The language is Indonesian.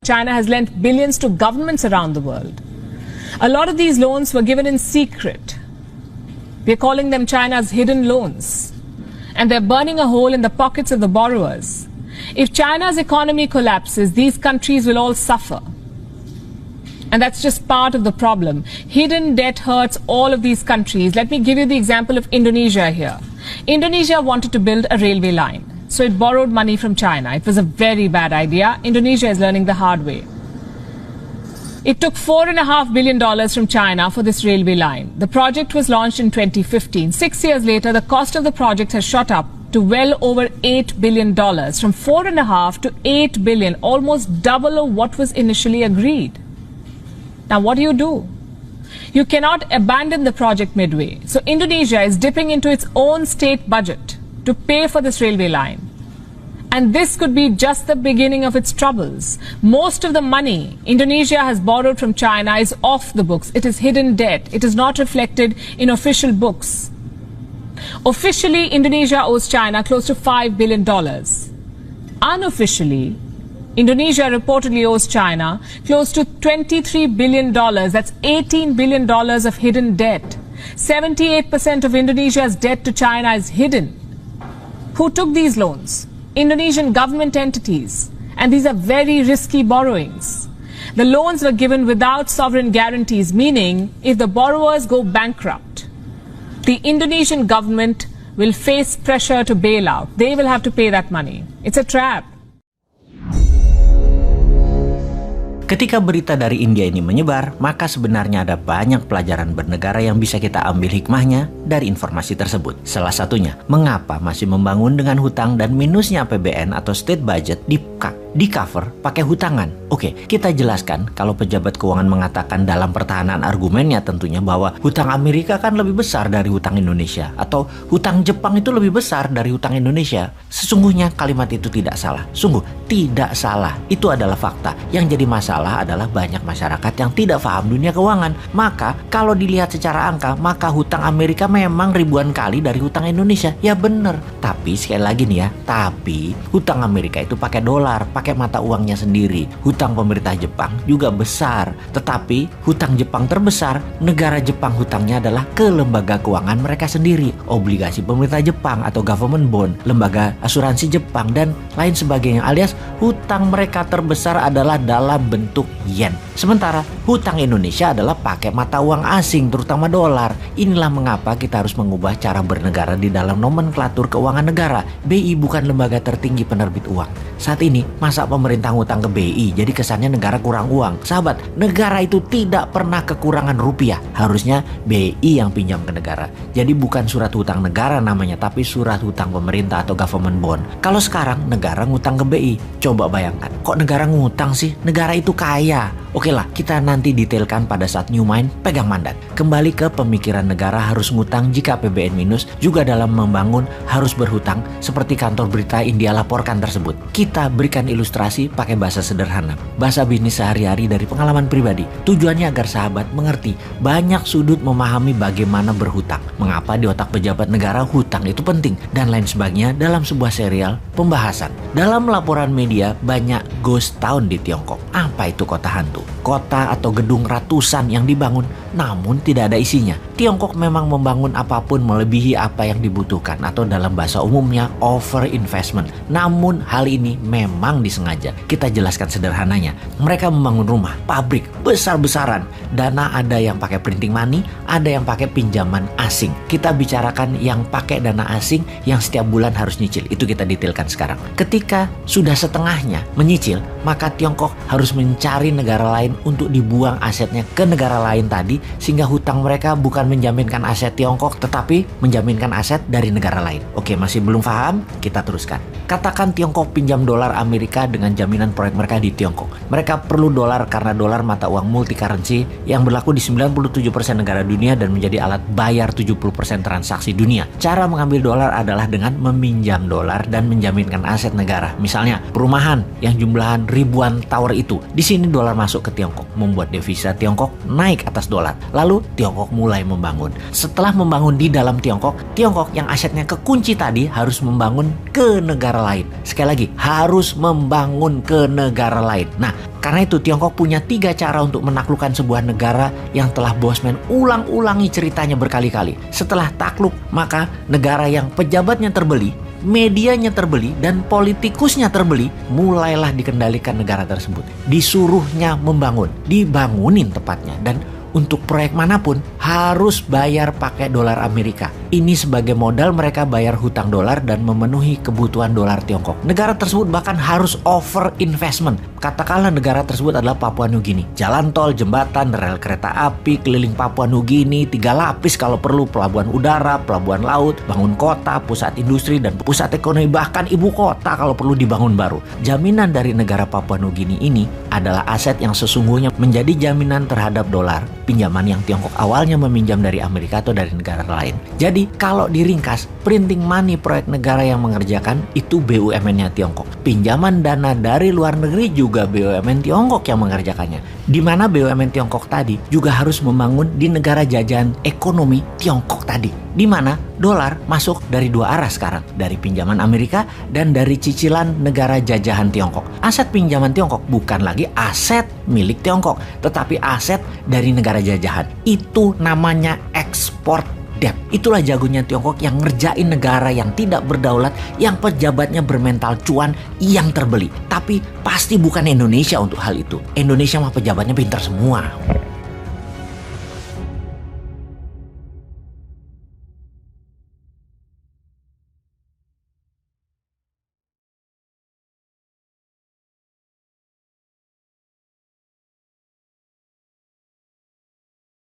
China has lent billions to governments around the world. A lot of these loans were given in secret. We're calling them China's hidden loans. And they're burning a hole in the pockets of the borrowers. If China's economy collapses, these countries will all suffer. And that's just part of the problem. Hidden debt hurts all of these countries. Let me give you the example of Indonesia here. Indonesia wanted to build a railway line, so it borrowed money from China. It was a very bad idea. Indonesia is learning the hard way. It took $4.5 billion from China for this railway line. The project was launched in 2015. 6 years later, the cost of the project has shot up to well over $8 billion, from $4.5 to $8 billion, almost double of what was initially agreed. Now, what do? You cannot abandon the project midway. So Indonesia is dipping into its own state budget to pay for this railway line. And this could be just the beginning of its troubles. Most of the money Indonesia has borrowed from China is off the books. It is hidden debt. It is not reflected in official books. Officially, Indonesia owes China close to $5 billion. Unofficially, Indonesia reportedly owes China close to $23 billion. That's $18 billion of hidden debt. 78% of Indonesia's debt to China is hidden. Who took these loans? Indonesian government entities. And these are very risky borrowings. The loans were given without sovereign guarantees, meaning if the borrowers go bankrupt, the Indonesian government will face pressure to bail out. They will have to pay that money. It's a trap. Ketika berita dari India ini menyebar, maka sebenarnya ada banyak pelajaran bernegara yang bisa kita ambil hikmahnya dari informasi tersebut. Salah satunya, mengapa masih membangun dengan hutang dan minusnya APBN atau state budget di cover pakai hutangan. Oke, kita jelaskan kalau pejabat keuangan mengatakan dalam pertahanan argumennya tentunya bahwa hutang Amerika kan lebih besar dari hutang Indonesia, atau hutang Jepang itu lebih besar dari hutang Indonesia. Sesungguhnya kalimat itu tidak salah. Sungguh tidak salah. Itu adalah fakta. Yang jadi masalah adalah banyak masyarakat yang tidak paham dunia keuangan. Maka kalau dilihat secara angka, maka hutang Amerika memang ribuan kali dari hutang Indonesia. Ya bener. Tapi sekali lagi nih ya, tapi hutang Amerika itu pakai dolar, pakai mata uangnya sendiri. Hutang pemerintah Jepang juga besar. Tetapi hutang Jepang terbesar, negara Jepang hutangnya adalah ke lembaga keuangan mereka sendiri. Obligasi pemerintah Jepang atau government bond, lembaga asuransi Jepang, dan lain sebagainya. Alias hutang mereka terbesar adalah dalam bentuk yen. Sementara hutang Indonesia adalah pakai mata uang asing, terutama dolar. Inilah mengapa kita harus mengubah cara bernegara di dalam nomenklatur keuangan negara. BI bukan lembaga tertinggi penerbit uang. Saat ini, masa pemerintah ngutang ke BI, jadi kesannya negara kurang uang. Sahabat, negara itu tidak pernah kekurangan rupiah. Harusnya BI yang pinjam ke negara. Jadi bukan surat hutang negara namanya, tapi surat hutang pemerintah atau government bond. Kalau sekarang negara ngutang ke BI, coba bayangkan, kok negara ngutang sih? Negara itu kaya. Oke lah, kita nanti detailkan pada saat New Mind pegang mandat. Kembali ke pemikiran negara harus ngutang jika APBN minus, juga dalam membangun harus berhutang, seperti kantor berita India laporkan tersebut. Kita berikan ilustrasi pakai bahasa sederhana, bahasa bisnis sehari-hari dari pengalaman pribadi. Tujuannya agar sahabat mengerti banyak sudut memahami bagaimana berhutang, mengapa di otak pejabat negara hutang itu penting, dan lain sebagainya dalam sebuah serial pembahasan. Dalam laporan media, banyak ghost town di Tiongkok. Apa itu kota hantu? Kota atau gedung ratusan yang dibangun namun tidak ada isinya. Tiongkok memang membangun apapun melebihi apa yang dibutuhkan, atau dalam bahasa umumnya over investment. Namun hal ini memang disengaja. Kita jelaskan sederhananya. Mereka membangun rumah, pabrik besar-besaran. Dana ada yang pakai printing money, ada yang pakai pinjaman asing. Kita bicarakan yang pakai dana asing yang setiap bulan harus nyicil. Itu kita detailkan sekarang. Ketika sudah setengahnya menyicil, maka Tiongkok harus mencari negara lain untuk dibuang asetnya ke negara lain tadi, sehingga hutang mereka bukan menjaminkan aset Tiongkok, tetapi menjaminkan aset dari negara lain. Oke, masih belum paham? Kita teruskan. Katakan Tiongkok pinjam dolar Amerika dengan jaminan proyek mereka di Tiongkok. Mereka perlu dolar karena dolar mata uang multi currency yang berlaku di 97% negara dunia dan menjadi alat bayar 70% transaksi dunia. Cara mengambil dolar adalah dengan meminjam dolar dan menjaminkan aset negara. Misalnya, perumahan yang jumlahan ribuan tower itu. Di sini dolar masuk ke Tiongkok, membuat devisa Tiongkok naik atas dolar. Lalu Tiongkok mulai membangun. Setelah membangun di dalam Tiongkok yang asetnya kekunci tadi harus membangun ke negara lain. Sekali lagi, harus membangun membangun ke negara lain. Nah, karena itu Tiongkok punya 3 cara untuk menaklukkan sebuah negara yang telah Bosman ulang-ulangi ceritanya berkali-kali. Setelah takluk, maka negara yang pejabatnya terbeli, medianya terbeli, dan politikusnya terbeli, mulailah dikendalikan negara tersebut. Disuruhnya membangun, dibangunin tepatnya, dan untuk proyek manapun harus bayar pakai dolar Amerika. Ini sebagai modal mereka bayar hutang dolar dan memenuhi kebutuhan dolar Tiongkok. Negara tersebut bahkan harus over investment. Katakanlah negara tersebut adalah Papua Nugini. Jalan tol, jembatan, rel kereta api keliling Papua Nugini, 3 lapis kalau perlu, pelabuhan udara, pelabuhan laut, bangun kota, pusat industri, dan pusat ekonomi, bahkan ibu kota kalau perlu dibangun baru. Jaminan dari negara Papua Nugini ini adalah aset yang sesungguhnya menjadi jaminan terhadap dolar, pinjaman yang Tiongkok awalnya meminjam dari Amerika atau dari negara lain. Jadi kalau diringkas, printing money proyek negara yang mengerjakan itu BUMN-nya Tiongkok. Pinjaman dana dari luar negeri juga BUMN Tiongkok yang mengerjakannya. Di mana BUMN Tiongkok tadi juga harus membangun di negara jajahan ekonomi Tiongkok tadi. Di mana dolar masuk dari 2 arah sekarang, dari pinjaman Amerika dan dari cicilan negara jajahan Tiongkok. Aset pinjaman Tiongkok bukan lagi aset milik Tiongkok, tetapi aset dari negara jajahan. Itu namanya ekspor debt. Itulah jagonya Tiongkok yang ngerjain negara yang tidak berdaulat, yang pejabatnya bermental cuan, yang terbeli. Tapi pasti bukan Indonesia untuk hal itu. Indonesia mah pejabatnya pintar semua.